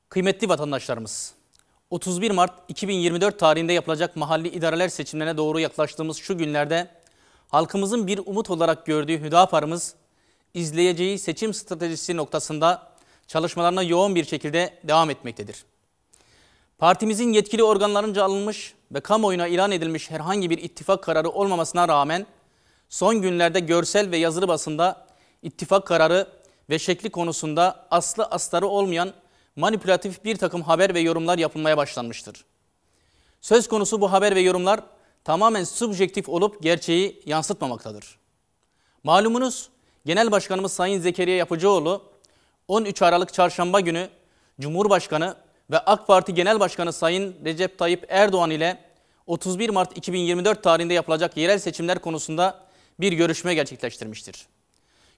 Kıymetli vatandaşlarımız, 31 Mart 2024 tarihinde yapılacak mahalli idareler seçimlerine doğru yaklaştığımız şu günlerde halkımızın bir umut olarak gördüğü Hüdapar'ımız izleyeceği seçim stratejisi noktasında çalışmalarına yoğun bir şekilde devam etmektedir. Partimizin yetkili organlarınca alınmış ve kamuoyuna ilan edilmiş herhangi bir ittifak kararı olmamasına rağmen son günlerde görsel ve yazılı basında ittifak kararı ve şekli konusunda aslı astarı olmayan manipülatif bir takım haber ve yorumlar yapılmaya başlanmıştır. Söz konusu bu haber ve yorumlar tamamen subjektif olup gerçeği yansıtmamaktadır. Malumunuz Genel Başkanımız Sayın Zekeriya Yapıcıoğlu 13 Aralık Çarşamba günü Cumhurbaşkanı ve AK Parti Genel Başkanı Sayın Recep Tayyip Erdoğan ile 31 Mart 2024 tarihinde yapılacak yerel seçimler konusunda bir görüşme gerçekleştirmiştir.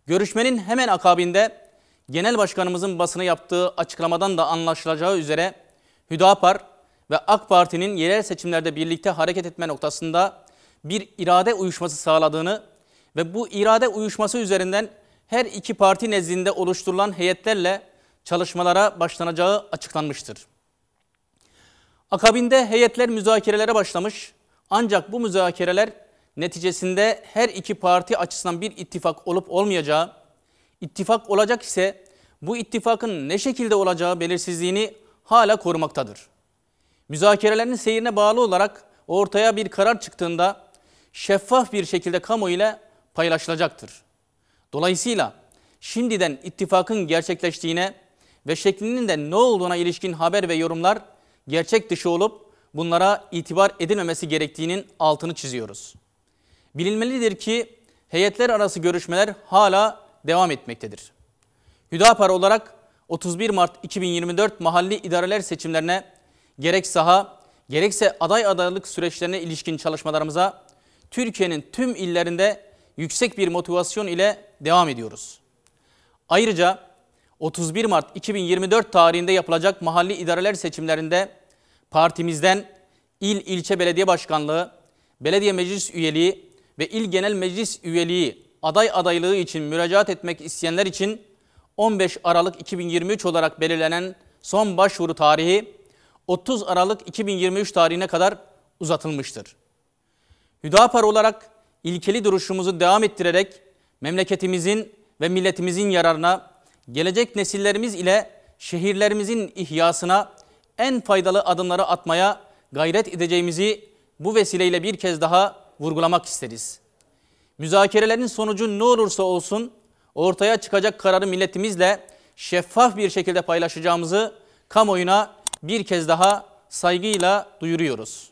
Görüşmenin hemen akabinde Genel Başkanımızın basına yaptığı açıklamadan da anlaşılacağı üzere Hüdapar ve AK Parti'nin yerel seçimlerde birlikte hareket etme noktasında bir irade uyuşması sağladığını ve bu irade uyuşması üzerinden her iki parti nezdinde oluşturulan heyetlerle çalışmalara başlanacağı açıklanmıştır. Akabinde heyetler müzakerelere başlamış ancak bu müzakereler neticesinde her iki parti açısından bir ittifak olup olmayacağı, ittifak olacak ise bu ittifakın ne şekilde olacağı belirsizliğini hala korumaktadır. Müzakerelerin seyrine bağlı olarak ortaya bir karar çıktığında şeffaf bir şekilde kamuoyu ile paylaşılacaktır. Dolayısıyla şimdiden ittifakın gerçekleştiğine ve şeklinin de ne olduğuna ilişkin haber ve yorumlar gerçek dışı olup bunlara itibar edilmemesi gerektiğinin altını çiziyoruz. Bilinmelidir ki heyetler arası görüşmeler hala devam etmektedir. Hüdapar olarak 31 Mart 2024 mahalli idareler seçimlerine gerek saha gerekse aday adaylık süreçlerine ilişkin çalışmalarımıza Türkiye'nin tüm illerinde yüksek bir motivasyon ile devam ediyoruz. Ayrıca 31 Mart 2024 tarihinde yapılacak mahalli idareler seçimlerinde partimizden il ilçe belediye başkanlığı, belediye meclis üyeliği ve il genel meclis üyeliği aday adaylığı için müracaat etmek isteyenler için 15 Aralık 2023 olarak belirlenen son başvuru tarihi 30 Aralık 2023 tarihine kadar uzatılmıştır. Hüdapar olarak ilkeli duruşumuzu devam ettirerek memleketimizin ve milletimizin yararına, gelecek nesillerimiz ile şehirlerimizin ihyasına en faydalı adımları atmaya gayret edeceğimizi bu vesileyle bir kez daha vurgulamak isteriz. Müzakerelerin sonucu ne olursa olsun ortaya çıkacak kararı milletimizle şeffaf bir şekilde paylaşacağımızı kamuoyuna bir kez daha saygıyla duyuruyoruz.